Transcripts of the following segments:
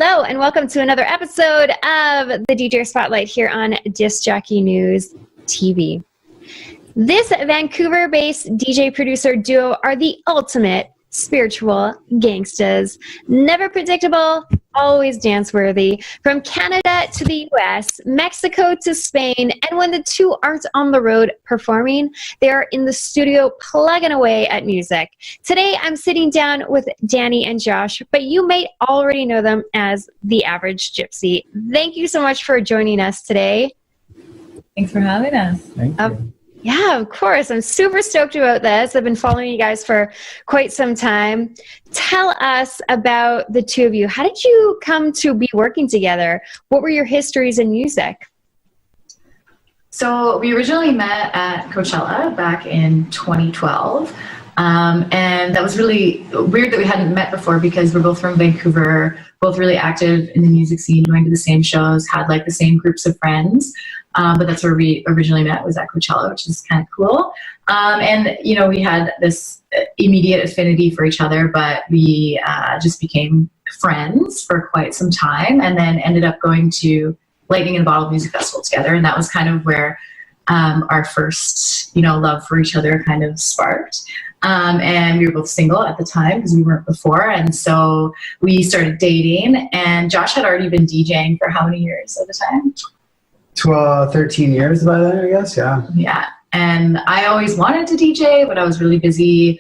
Hello, and welcome to another episode of the DJ Spotlight here on Disc Jockey News TV. This Vancouver-based DJ producer duo are the ultimate spiritual gangstas. Never predictable, always dance-worthy. From Canada to the US, Mexico to Spain, and when the two aren't on the road performing, they are in the studio plugging away at music. Today, I'm sitting down with Dani and Josh, but you may already know them as the Average Gypsy. Thank you so much for joining us today. Thanks for having us. Thank you. Yeah, of course. I'm super stoked about this. I've been following you guys for quite some time. Tell us about the two of you. How did you come to be working together? What were your histories in music? So we originally met at Coachella back in 2012. And that was really weird that we hadn't met before because we're both from Vancouver, both really active in the music scene, going to the same shows, had like the same groups of friends. But that's where we originally met, was at Coachella, which is kind of cool. And, you know, we had this immediate affinity for each other, but we just became friends for quite some time and then ended up going to Lightning in a Bottle Music Festival together. And that was kind of where our first, you know, love for each other kind of sparked. And we were both single at the time because we weren't before. And so we started dating, and Josh had already been DJing for how many years at the time? 13 years by then, I guess. Yeah. And I always wanted to DJ, but I was really busy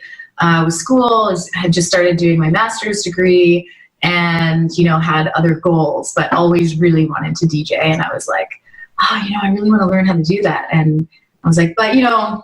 with school. Had just started doing my master's degree and, you know, had other goals, but always really wanted to DJ. And I was like, oh, you know, I really want to learn how to do that. And I was like, but, you know,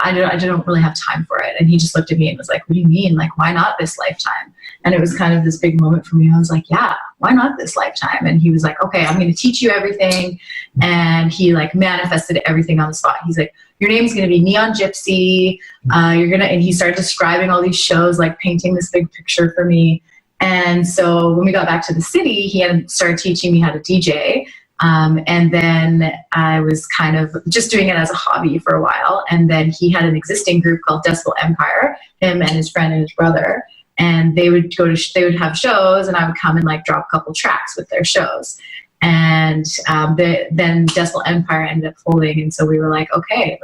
I don't really have time for it. And he just looked at me and was like, what do you mean? Like, why not this lifetime? And it was kind of this big moment for me. I was like, yeah, why not this lifetime? And he was like, okay, I'm going to teach you everything. And he like manifested everything on the spot. He's like, your name's going to be Neon Gypsy. And he started describing all these shows, like painting this big picture for me. And so when we got back to the city, he had started teaching me how to DJ. And then I was kind of just doing it as a hobby for a while. And then he had an existing group called Decibel Empire, him and his friend and his brother. And they would have shows, and I would come and like drop a couple tracks with their shows. And then Decibel Empire ended up folding. And so we were like, okay,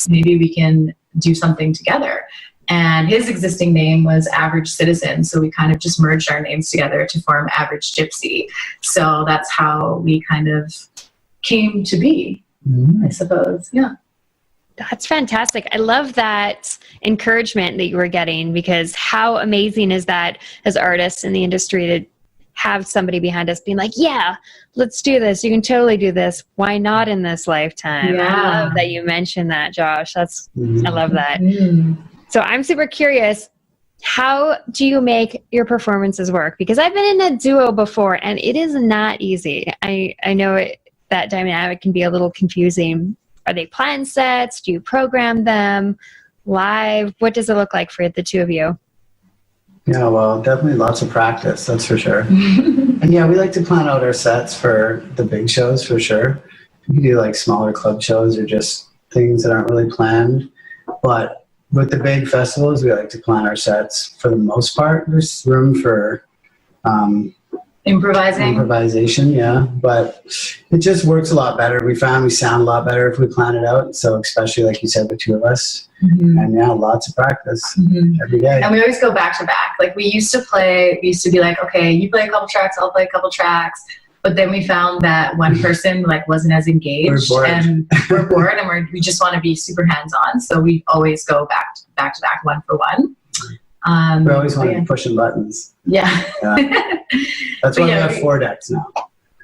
maybe we can do something together. And his existing name was Average Citizen, so we kind of just merged our names together to form Average Gypsy. So that's how we kind of came to be, I suppose. Yeah. That's fantastic. I love that encouragement that you were getting, because how amazing is that as artists in the industry to have somebody behind us being like, yeah, let's do this. You can totally do this. Why not in this lifetime? Yeah. I love that you mentioned that, Josh. I love that. So I'm super curious, how do you make your performances work? Because I've been in a duo before, and it is not easy. I know that dynamic can be a little confusing. Are they planned sets? Do you program them live? What does it look like for the two of you? Yeah, well, definitely lots of practice, that's for sure. And yeah, we like to plan out our sets for the big shows for sure. We can do like smaller club shows or just things that aren't really planned. But with the big festivals, we like to plan our sets for the most part. There's room for improvisation, yeah. But it just works a lot better. We found we sound a lot better if we plan it out. So especially like you said, the two of us. And yeah, lots of practice every day. And we always go back to back. Like we used to be like, okay, you play a couple tracks, I'll play a couple tracks. But then we found that one person like wasn't as engaged, and we're bored, and we just want to be super hands-on. So we always go back to back, one for one. We always want to be pushing buttons. Yeah. That's why we have 4 decks now.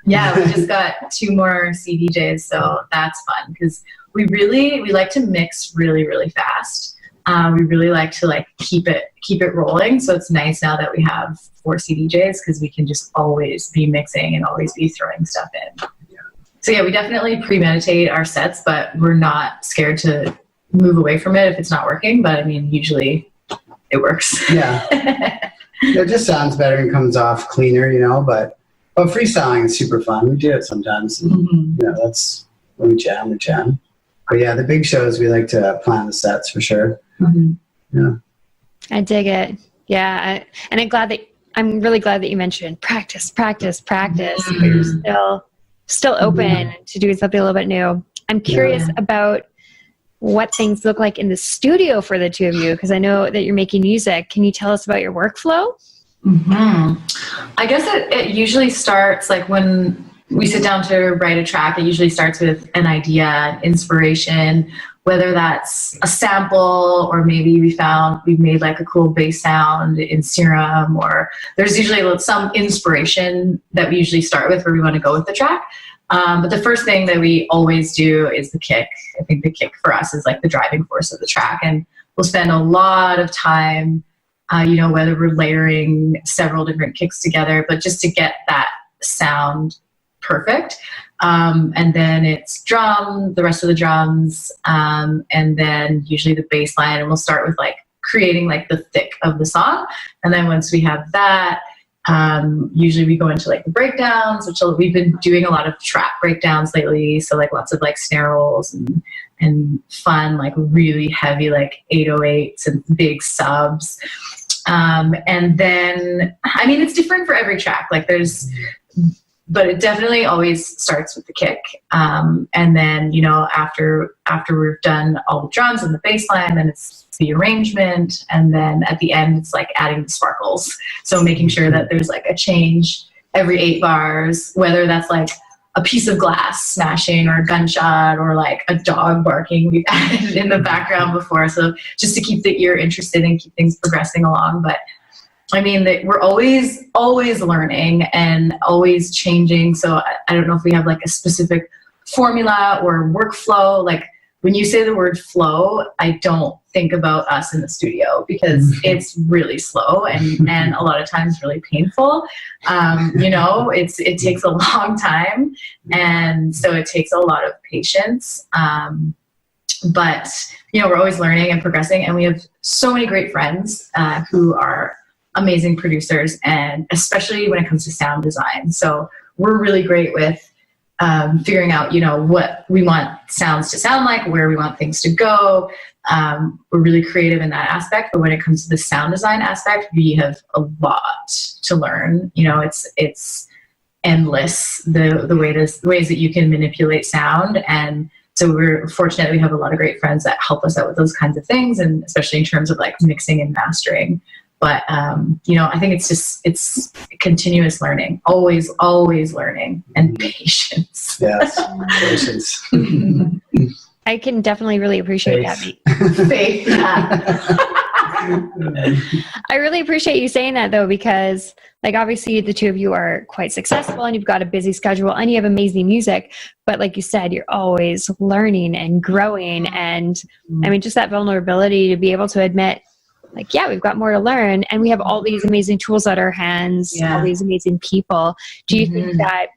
Yeah, we just got 2 more CDJs, so that's fun because we like to mix really, really fast. We really like to keep it rolling. So it's nice now that we have 4 CDJs because we can just always be mixing and always be throwing stuff in. So yeah, we definitely premeditate our sets, but we're not scared to move away from it if it's not working. But I mean, usually it works. Yeah. It just sounds better and comes off cleaner, you know, but freestyling is super fun. We do it sometimes. You know, that's when we jam. But yeah, the big shows, we like to plan the sets for sure. Yeah. I dig it. Yeah. And I'm glad that I'm really glad that you mentioned practice, but you're still open to doing something a little bit new. I'm curious about what things look like in the studio for the two of you, because I know that you're making music. Can you tell us about your workflow? I guess it usually starts like when we sit down to write a track. It usually starts with an idea, an inspiration, whether that's a sample or maybe we've made like a cool bass sound in Serum, or there's usually some inspiration that we usually start with where we want to go with the track. But the first thing that we always do is the kick. I think the kick for us is like the driving force of the track, and we'll spend a lot of time, whether we're layering several different kicks together, but just to get that sound perfect. And then it's the rest of the drums, and then usually the bass line, and we'll start with like creating like the thick of the song. And then once we have that, usually we go into like the breakdowns, which we've been doing a lot of trap breakdowns lately. So like lots of like snare rolls and fun, like really heavy, like 808s and big subs. And then, I mean, it's different for every track. Like but it definitely always starts with the kick. And then, after we've done all the drums and the bass line, then it's the arrangement. And then at the end, it's like adding the sparkles. So making sure that there's like a change every 8 bars, whether that's like a piece of glass smashing or a gunshot or like a dog barking we've added in the background before. So just to keep the ear interested and keep things progressing along. But I mean, we're always learning and always changing. So I don't know if we have like a specific formula or workflow. Like when you say the word flow, I don't think about us in the studio because it's really slow and a lot of times really painful. It takes a long time. And so it takes a lot of patience. But we're always learning and progressing, and we have so many great friends who are amazing producers, and especially when it comes to sound design. So we're really great with figuring out, what we want sounds to sound like, where we want things to go. We're really creative in that aspect, but when it comes to the sound design aspect, we have a lot to learn. It's endless, the ways that you can manipulate sound. And so we're fortunate we have a lot of great friends that help us out with those kinds of things, and especially in terms of like mixing and mastering. But, I think it's continuous learning, always learning, and patience. Yes, patience. I can definitely really appreciate that. Faith. I really appreciate you saying that, though, because like obviously the two of you are quite successful and you've got a busy schedule and you have amazing music. But like you said, you're always learning and growing. And I mean, just that vulnerability to be able to admit, like, yeah, we've got more to learn, and we have all these amazing tools at our hands, all these amazing people. Do you think that,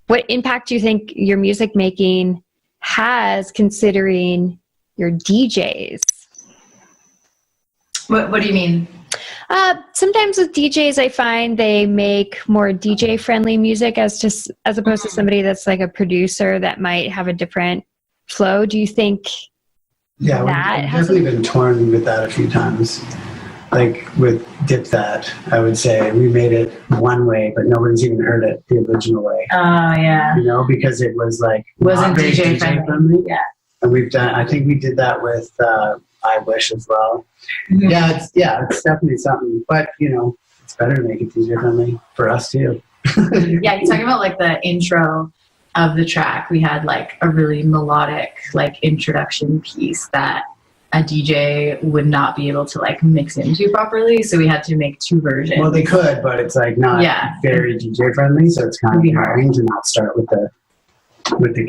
what impact do you think your music making has considering your DJs? What do you mean? Sometimes with DJs, I find they make more DJ friendly music as opposed to somebody that's like a producer that might have a different flow. Do you think? Yeah, we've definitely been torn with that a few times. Like with Dip That, I would say we made it one way, but nobody's even heard it the original way. Oh, yeah. Because it was like wasn't DJ friendly. Yeah. And I think we did that with I Wish as well. Mm-hmm. It's definitely something, but it's better to make it DJ friendly for us too. Yeah, you're talking about like the intro of the track. We had like a really melodic like introduction piece that a DJ would not be able to like mix into properly, so we had to make 2 versions. Well, they could, but it's like not very DJ friendly, so it's kind of annoying to not start with the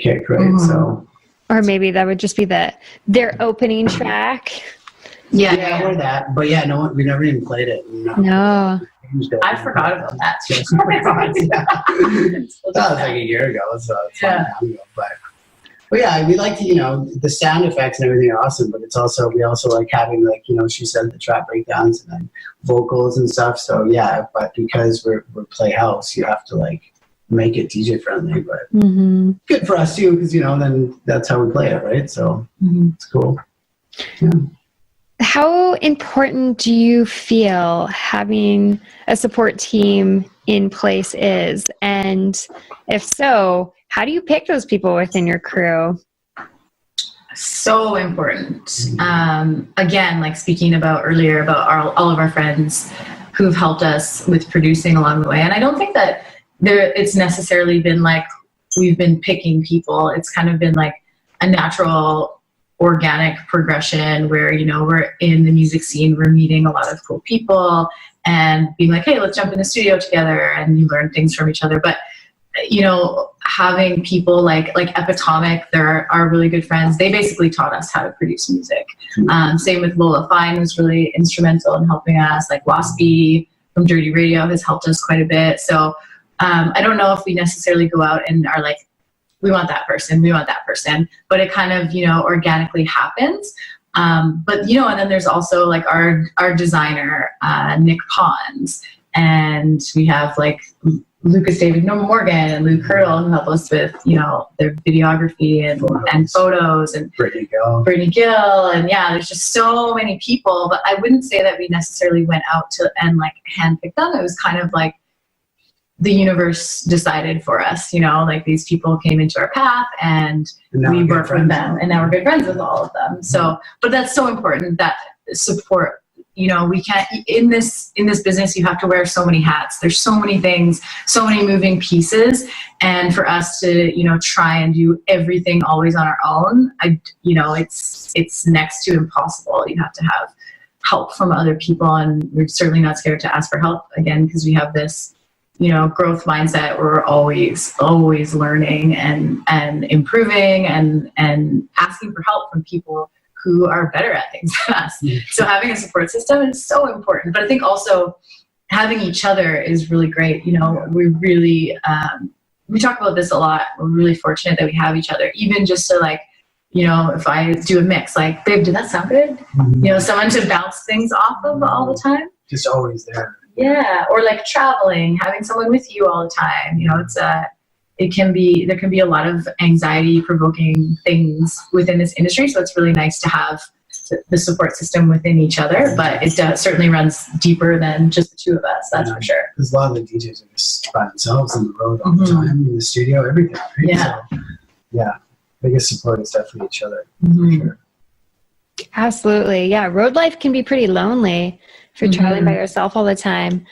kick, right? Mm-hmm. So, or maybe that would just be their opening track. Yeah, or that. But yeah, no, we never even played it. No. I forgot about that. That was like a year ago, so it's long time ago. But yeah, we like to, the sound effects and everything are awesome, but we also like having like, she said, the trap breakdowns and then vocals and stuff. So yeah, but because we're Playhouse, you have to like make it DJ friendly, but good for us too, because then that's how we play it, right? So it's cool. Yeah. How important do you feel having a support team in place is? And if so, how do you pick those people within your crew? So important. Again, like speaking about earlier about all of our friends who've helped us with producing along the way. And I don't think that it's necessarily been like we've been picking people. It's kind of been like a natural organic progression where, you know, we're in the music scene, we're meeting a lot of cool people and being like, hey, let's jump in the studio together, and you learn things from each other. But, you know, having people like Epitomic, they're our really good friends. They basically taught us how to produce music. Same with Lola Fine, who's really instrumental in helping us. Like Waspy from Dirty Radio has helped us quite a bit. So I don't know if we necessarily go out and are like, we want that person, but it kind of, you know, organically happens. But, you know, and then there's also like our designer, Nick Pons, and we have like Lucas David Morgan and Lou Kirtle, who help us with, you know, their videography and photos, and Brittany Gill. And yeah, there's just so many people, but I wouldn't say that we necessarily went out and like handpicked them. It was kind of like the universe decided for us, you know, like these people came into our path and we worked with them, and now we're good friends with all of them. So, but that's so important, that support. You know, we can't, in this business, you have to wear so many hats. There's so many things, so many moving pieces. And for us to, you know, try and do everything always on our own, you know, it's next to impossible. You have to have help from other people, and we're certainly not scared to ask for help, again, because we have this, you know, growth mindset. We're always learning and improving and asking for help from people who are better at things than us. So having a support system is so important. But I think also having each other is really great. You know, we really, we talk about this a lot. We're really fortunate that we have each other, even just to like, you know, if I do a mix, like, babe, did that sound good? You know, someone to bounce things off of all the time. Just always there. Yeah. Or like traveling, having someone with you all the time. You know, there can be a lot of anxiety provoking things within this industry. So it's really nice to have the support system within each other, but it certainly runs deeper than just the two of us. That's for sure. Because a lot of the DJs are just by themselves on the road all the time, in the studio, everything. Right? Yeah. So, yeah. Biggest support is definitely each other. For sure. Absolutely. Yeah. Road life can be pretty lonely if you're traveling by yourself all the time.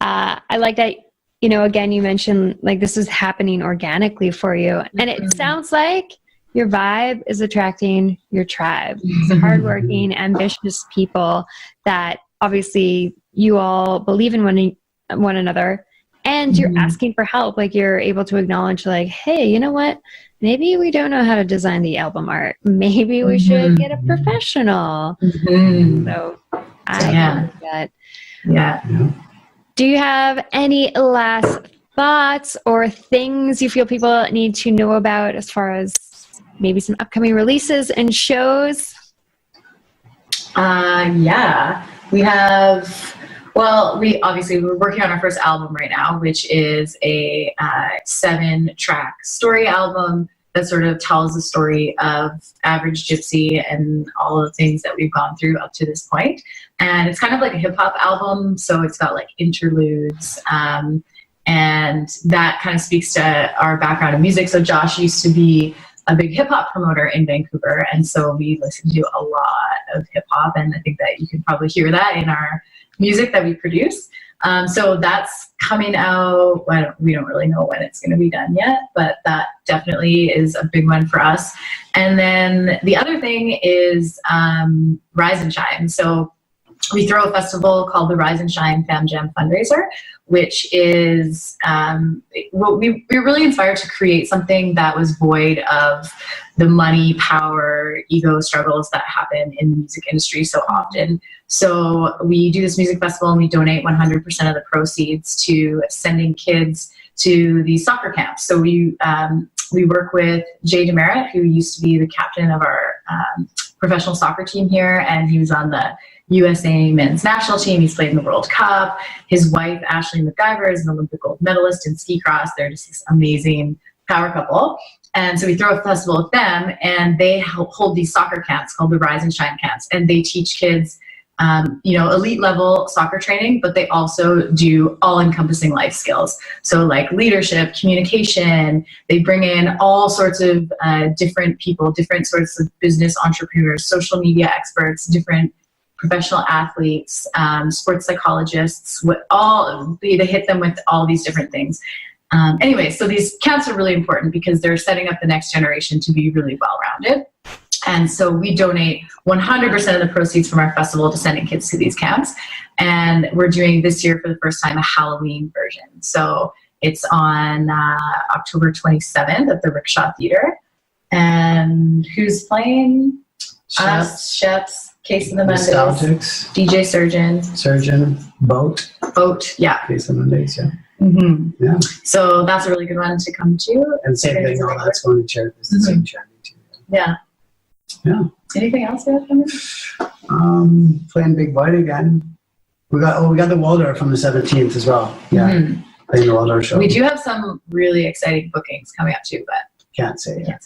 I like that. You know, again, you mentioned like this is happening organically for you. And it sounds like your vibe is attracting your tribe. It's hardworking, ambitious people that obviously you all believe in one another, and you're asking for help. Like you're able to acknowledge like, hey, you know what? Maybe we don't know how to design the album art. Maybe we should get a professional. So I like that. Yeah. Do you have any last thoughts or things you feel people need to know about as far as maybe some upcoming releases and shows? Yeah, we have, we're working on our first album right now, which is a 7-track story album that sort of tells the story of Average Gypsy and all of the things that we've gone through up to this point. And it's kind of like a hip hop album, so it's got like interludes, and that kind of speaks to our background in music. So Josh used to be a big hip hop promoter in Vancouver, and so we listen to a lot of hip hop, and I think that you can probably hear that in our music that we produce. So that's coming out. We don't really know when it's going to be done yet, but that definitely is a big one for us. And then the other thing is Rise and Shine. So we throw a festival called the Rise and Shine Fam Jam Fundraiser, which is we were really inspired to create something that was void of the money, power, ego struggles that happen in the music industry so often. So we do this music festival, and we donate 100% of the proceeds to sending kids to these soccer camps. So we work with Jay Demerit, who used to be the captain of our professional soccer team here, and he was on the USA men's national team. He's played in the World Cup. His wife, Ashley McIver, is an Olympic gold medalist in ski cross. They're just this amazing power couple. And so we throw a festival with them, and they hold these soccer camps called the Rise and Shine camps. And they teach kids, elite level soccer training, but they also do all encompassing life skills. So like leadership, communication, they bring in all sorts of different people, different sorts of business entrepreneurs, social media experts, different professional athletes, sports psychologists, they hit them with all these different things. Anyway, so these camps are really important because they're setting up the next generation to be really well-rounded. And so we donate 100% of the proceeds from our festival to sending kids to these camps. And we're doing this year for the first time a Halloween version. So it's on October 27th at the Rickshaw Theater. And who's playing? Us, Sheps, Case of the Mondays, Nostalgics, DJ Surgeon, Boat, yeah. Case of Mondays, yeah. Mm-hmm. Yeah. So that's a really good one to come to. And same thing, all that's going to charity. It's the same charity too. Yeah. Yeah. Anything else we have coming? Playing Big White again. We got the Waldorf from the 17th as well. Yeah. Mm-hmm. Playing the Waldorf show. We do have some really exciting bookings coming up too, but can't say it.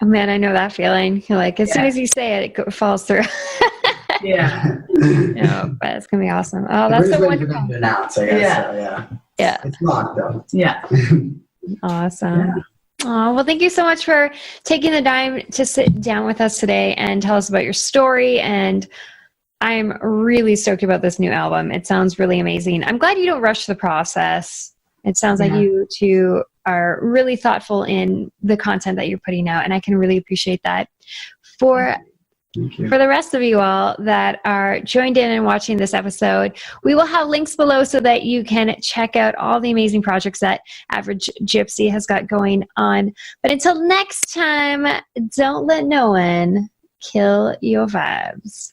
Oh man, I know that feeling. You're like, as soon as you say it, it falls through. Yeah. No, but it's gonna be awesome. Oh, that's so wonderful. To announce, I guess. Yeah. So, yeah. Yeah. It's locked though. Yeah. Awesome. Yeah. Oh, well, thank you so much for taking the time to sit down with us today and tell us about your story. And I'm really stoked about this new album. It sounds really amazing. I'm glad you don't rush the process. It sounds like you two are really thoughtful in the content that you're putting out, and I can really appreciate that. For the rest of you all that are joined in and watching this episode, we will have links below so that you can check out all the amazing projects that Average Gypsy has got going on. But until next time, don't let no one kill your vibes.